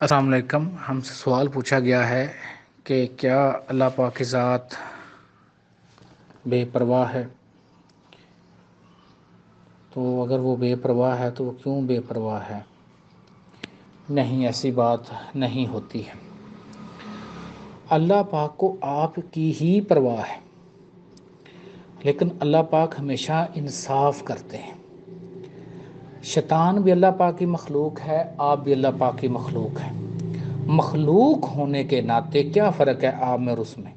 السلام علیکم. ہم سے سوال پوچھا گیا ہے کہ کیا اللہ پاک کی ذات بے پرواہ ہے؟ تو اگر وہ بے پرواہ ہے تو وہ کیوں بے پرواہ ہے؟ نہیں، ایسی بات نہیں ہوتی ہے. اللہ پاک کو آپ کی ہی پرواہ ہے، لیکن اللہ پاک ہمیشہ انصاف کرتے ہیں. شیطان بھی اللہ پاک کی مخلوق ہے، آپ بھی اللہ پاک کی مخلوق ہے. مخلوق ہونے کے ناطے کیا فرق ہے آپ میں اور اس میں؟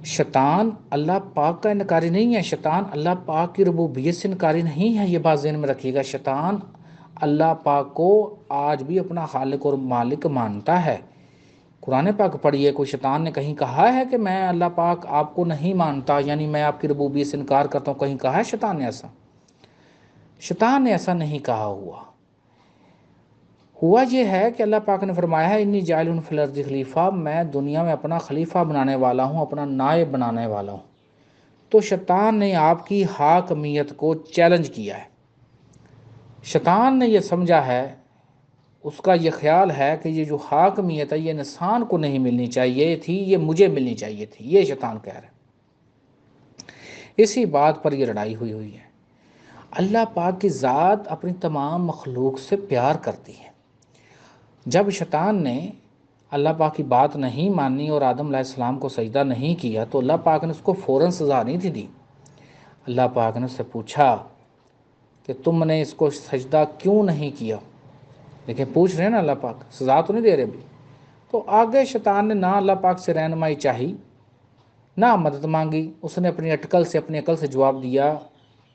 شیطان اللہ پاک کا انکاری نہیں ہے، شیطان اللہ پاک کی ربوبیت سے انکاری نہیں ہے. یہ بات ذہن میں رکھیے گا. شیطان اللہ پاک کو آج بھی اپنا خالق اور مالک مانتا ہے. قرآن پاک پڑھیے، کوئی شیطان نے کہیں کہا ہے کہ میں اللہ پاک آپ کو نہیں مانتا، یعنی میں آپ کی ربوبیت سے انکار کرتا ہوں؟ کہیں کہا ہے شیطان نے ایسا؟ شیطان نے ایسا نہیں کہا. ہوا یہ ہے کہ اللہ پاک نے فرمایا ہے انی جاعل فی الارض خلیفہ، میں دنیا میں اپنا خلیفہ بنانے والا ہوں، اپنا نائب بنانے والا ہوں. تو شیطان نے آپ کی حاکمیت کو چیلنج کیا ہے. شیطان نے یہ سمجھا ہے، اس کا یہ خیال ہے کہ یہ جو حاکمیت ہے یہ انسان کو نہیں ملنی چاہیے تھی، یہ مجھے ملنی چاہیے تھی. یہ شیطان کہہ رہا ہے. اسی بات پر یہ لڑائی ہوئی ہے. اللہ پاک کی ذات اپنی تمام مخلوق سے پیار کرتی ہے. جب شیطان نے اللہ پاک کی بات نہیں مانی اور آدم علیہ السلام کو سجدہ نہیں کیا تو اللہ پاک نے اس کو فوراً سزا نہیں تھی دی. اللہ پاک نے اس سے پوچھا کہ تم نے اس کو سجدہ کیوں نہیں کیا؟ لیکن پوچھ رہے ہیں نا اللہ پاک، سزا تو نہیں دے رہے بھی. تو آگے شیطان نے نہ اللہ پاک سے رہنمائی چاہی، نہ مدد مانگی. اس نے اپنی اٹکل سے، اپنی عقل سے جواب دیا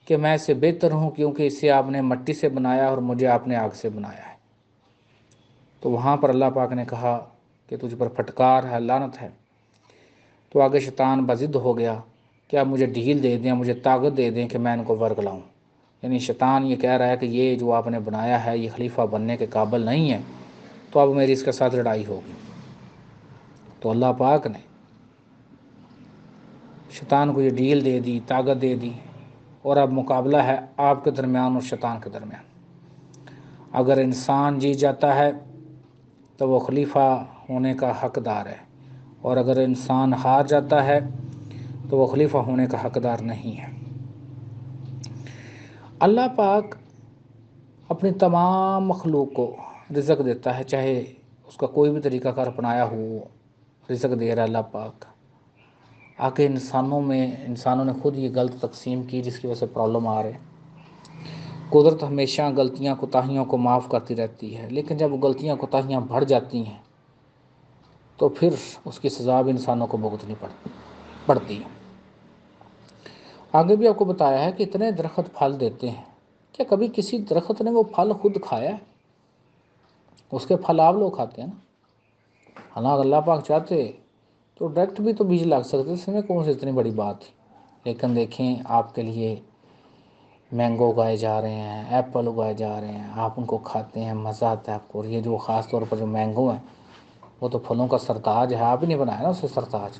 کہ میں اس سے بہتر ہوں، کیونکہ اسے آپ نے مٹی سے بنایا اور مجھے آپ نے آگ سے بنایا ہے. تو وہاں پر اللہ پاک نے کہا کہ تجھ پر پھٹکار ہے، لعنت ہے. تو آگے شیطان بضد ہو گیا کہ آپ مجھے ڈھیل دے دیں، مجھے طاقت دے دیں کہ میں ان کو ورگ لاؤں. یعنی شیطان یہ کہہ رہا ہے کہ یہ جو آپ نے بنایا ہے یہ خلیفہ بننے کے قابل نہیں ہے، تو اب میری اس کے ساتھ لڑائی ہوگی. تو اللہ پاک نے شیطان کو یہ ڈھیل دے دی، طاقت دے دی، اور اب مقابلہ ہے آپ کے درمیان اور شیطان کے درمیان. اگر انسان جیت جاتا ہے تو وہ خلیفہ ہونے کا حقدار ہے، اور اگر انسان ہار جاتا ہے تو وہ خلیفہ ہونے کا حقدار نہیں ہے. اللہ پاک اپنی تمام مخلوق کو رزق دیتا ہے، چاہے اس کا کوئی بھی طریقہ کار اپنایا ہو، رزق دے رہا ہے اللہ پاک. آگے انسانوں نے خود یہ غلط تقسیم کی جس کی وجہ سے پرابلم آ رہے. قدرت ہمیشہ غلطیاں کوتاہیوں کو معاف کرتی رہتی ہے، لیکن جب وہ غلطیاں کوتاہیاں بڑھ جاتی ہیں تو پھر اس کی سزا بھی انسانوں کو بھگتنی پڑتی ہے. آگے بھی آپ کو بتایا ہے کہ اتنے درخت پھل دیتے ہیں، کیا کبھی کسی درخت نے وہ پھل خود کھایا ہے؟ اس کے پھل آپ لوگ کھاتے ہیں نا. حالانکہ اللہ پاک چاہتے تو ڈائریکٹ بھی تو بیج لگ سکتے، اس میں کون سی اتنی بڑی بات تھی. لیکن دیکھیں آپ کے لیے مینگو اگائے جا رہے ہیں، ایپل اگائے جا رہے ہیں، آپ ان کو کھاتے ہیں، مزہ آتا ہے آپ کو. اور یہ جو خاص طور پر جو مینگو ہیں وہ تو پھلوں کا سرتاج ہے، آپ ہی نہیں بنایا نا اسے سرتاج.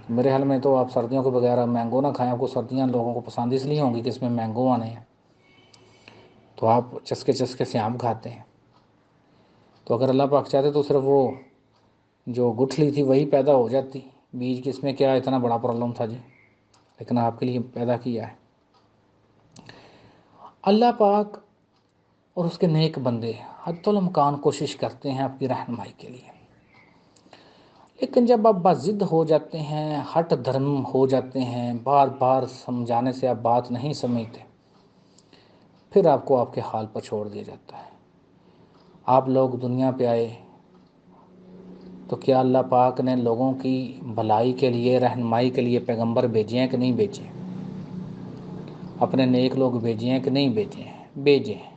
میرے حال میں تو آپ سردیوں کے بغیر مینگو نہ کھائیں. آپ کو سردیاں لوگوں کو پسند اس لیے ہوں گی کہ اس میں مینگو آنے ہیں، تو آپ چسکے چسکے سے آم کھاتے ہیں. تو اگر اللہ پاک چاہتے تو صرف وہ جو گٹھلی تھی وہی پیدا ہو جاتی، بیج کی اس میں کیا اتنا بڑا پرابلم تھا جی. لیکن آپ کے لیے پیدا کیا ہے. اللہ پاک اور اس کے نیک بندے حتی الامکان کوشش کرتے ہیں آپ کی رہنمائی کے لیے، لیکن جب آپ باضد ہو جاتے ہیں، ہٹ دھرم ہو جاتے ہیں، بار بار سمجھانے سے آپ بات نہیں سمجھتے، پھر آپ کو آپ کے حال پر چھوڑ دیا جاتا ہے. آپ لوگ دنیا پہ آئے تو کیا اللہ پاک نے لوگوں کی بھلائی کے لیے، رہنمائی کے لیے پیغمبر بھیجے ہیں کہ نہیں بھیجے؟ اپنے نیک لوگ بھیجے ہیں کہ نہیں بھیجے ہیں؟ بھیجے ہیں.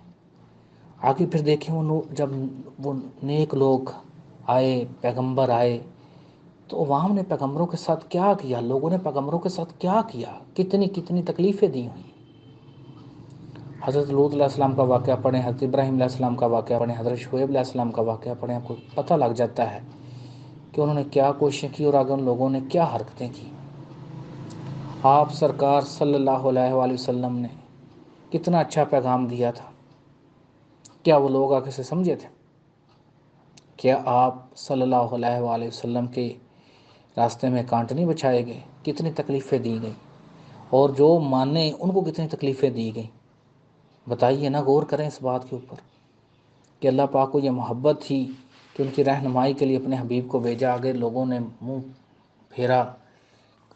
آگے پھر دیکھیں جب وہ نیک لوگ آئے، پیغمبر آئے، تو عوام نے پیغمبروں کے ساتھ کیا کیا؟ لوگوں نے پیغمبروں کے ساتھ کیا کیا؟ کتنی کتنی تکلیفیں دی ہوئیں. حضرت لوط علیہ السلام کا واقعہ پڑھیں، حضرت ابراہیم علیہ السلام کا واقعہ پڑھیں، حضرت شعیب علیہ السلام کا واقعہ پڑھیں، آپ کو پتہ لگ جاتا ہے کہ انہوں نے کیا کوششیں کی اور آگے ان لوگوں نے کیا حرکتیں کی. آپ سرکار صلی اللہ علیہ وآلہ وسلم نے کتنا اچھا پیغام دیا تھا. کیا وہ لوگ آگے سے سمجھے تھے؟ کیا آپ صلی اللہ علیہ وآلہ وسلم کے راستے میں کانٹے نہیں بچھائے گئے؟ کتنی تکلیفیں دی گئیں، اور جو مانے ان کو کتنی تکلیفیں دی گئیں؟ بتائیے نا، غور کریں اس بات کے اوپر کہ اللہ پاک کو یہ محبت تھی کہ ان کی رہنمائی کے لیے اپنے حبیب کو بھیجا، آگے لوگوں نے منہ پھیرا،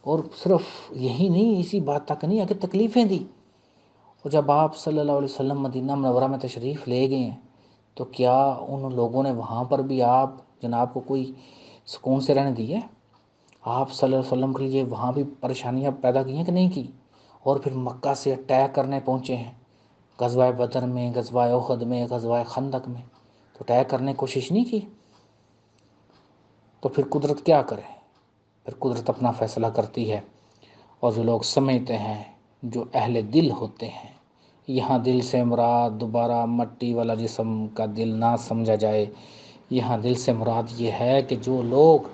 اور صرف یہی نہیں، اسی بات تک نہیں، آگے تکلیفیں دی۔ اور جب آپ صلی اللہ علیہ وسلم مدینہ منورہ میں تشریف لے گئے ہیں تو کیا ان لوگوں نے وہاں پر بھی آپ جناب کو کوئی سکون سے رہنے دی ہے؟ آپ صلی اللہ علیہ وسلم کے لیے وہاں بھی پریشانیاں پیدا کی ہیں کہ نہیں کی؟ اور پھر مکہ سے اٹیک کرنے پہنچے ہیں، غزوہ بدر میں، غزوہ احد میں، غزوہ خندق میں، تو اٹیک کرنے کی کوشش نہیں کی؟ تو پھر قدرت کیا کرے؟ پھر قدرت اپنا فیصلہ کرتی ہے، اور جو لوگ سمجھتے ہیں، جو اہل دل ہوتے ہیں، یہاں دل سے مراد دوبارہ مٹی والا جسم کا دل نہ سمجھا جائے، یہاں دل سے مراد یہ ہے کہ جو لوگ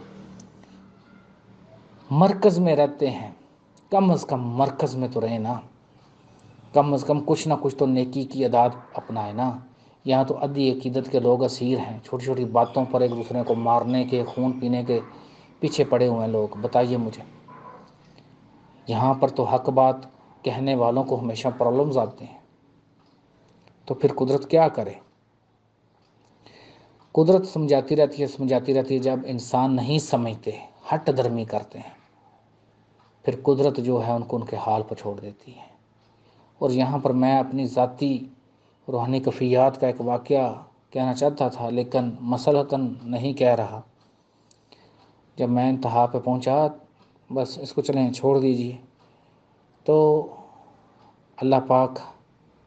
مرکز میں رہتے ہیں، کم از کم مرکز میں تو رہے نا، کم از کم کچھ نہ کچھ تو نیکی کی عادات اپنائے نا۔ یہاں تو ادھی عقیدت کے لوگ اسیر ہیں، چھوٹی چھوٹی باتوں پر ایک دوسرے کو مارنے کے، خون پینے کے پیچھے پڑے ہوئے ہیں لوگ۔ بتائیے مجھے، یہاں پر تو حق بات کہنے والوں کو ہمیشہ پرابلمز آتے ہیں، تو پھر قدرت کیا کرے؟ قدرت سمجھاتی رہتی ہے، جب انسان نہیں سمجھتے، ہٹ درمی کرتے ہیں، پھر قدرت جو ہے ان کو ان کے حال پر چھوڑ دیتی ہے۔ اور یہاں پر میں اپنی ذاتی روحانی کفیات کا ایک واقعہ کہنا چاہتا تھا، لیکن مسلطاً نہیں کہہ رہا۔ جب میں انتہا پہ پہنچا، بس اس کو چلیں چھوڑ دیجیے، تو اللہ پاک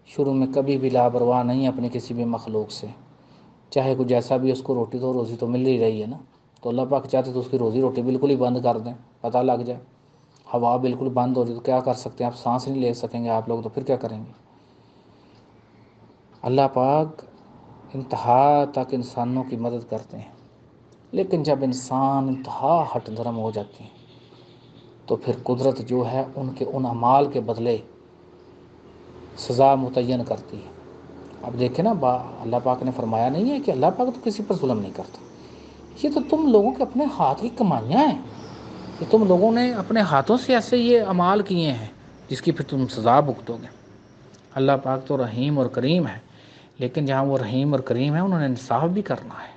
شروع میں کبھی بھی لاپرواہ نہیں اپنے کسی بھی مخلوق سے، چاہے کوئی جیسا بھی اس کو روٹی تو روزی تو مل ہی رہی ہے نا، تو اللہ پاک چاہتے تو اس کی روزی روٹی بالکل ہی بند کر دیں، پتہ لگ جائے، ہوا بالکل بند ہو جائے تو کیا کر سکتے ہیں آپ؟ سانس نہیں لے سکیں گے آپ لوگ، تو پھر کیا کریں گے؟ اللہ پاک انتہا تک انسانوں کی مدد کرتے ہیں، لیکن جب انسان انتہا ہٹ دھرم ہو جاتے ہیں تو پھر قدرت جو ہے ان اعمال کے بدلے سزا متعین کرتی ہے۔ اب دیکھیں نا، اللہ پاک نے فرمایا نہیں ہے کہ اللہ پاک تو کسی پر ظلم نہیں کرتا، یہ تو تم لوگوں کے اپنے ہاتھ کی کمائیاں ہیں، کہ تم لوگوں نے اپنے ہاتھوں سے ایسے یہ اعمال کیے ہیں جس کی پھر تم سزا بھگتو گے۔ اللہ پاک تو رحیم اور کریم ہے، لیکن جہاں وہ رحیم اور کریم ہے، انہوں نے انصاف بھی کرنا ہے،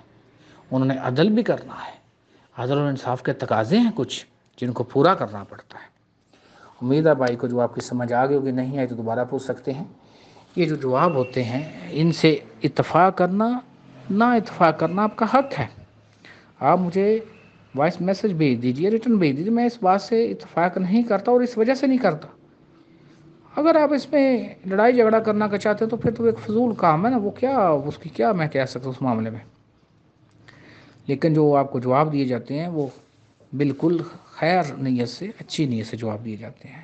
انہوں نے عدل بھی کرنا ہے۔ عدل اور انصاف کے تقاضے ہیں کچھ جن کو پورا کرنا پڑتا ہے۔ امید ہے بھائی کو جو آپ کی سمجھ آ گئی ہوگی، نہیں آئی تو دوبارہ پوچھ سکتے ہیں۔ یہ جو جواب ہوتے ہیں، ان سے اتفاق کرنا، نہ اتفاق کرنا آپ کا حق ہے۔ آپ مجھے وائس میسج بھیج دیجیے، ریٹن بھیج دیجیے، میں اس بات سے اتفاق نہیں کرتا اور اس وجہ سے نہیں کرتا۔ اگر آپ اس میں لڑائی جھگڑا کرنا کا چاہتے ہیں تو پھر تو ایک فضول کام ہے نا، وہ کیا اس کی کیا میں کہہ سکتا ہوں اس معاملے میں۔ لیکن جو آپ کو جواب دیے جاتے ہیں وہ بالکل خیر نیت سے، اچھی نیت سے جواب دیے جاتے ہیں۔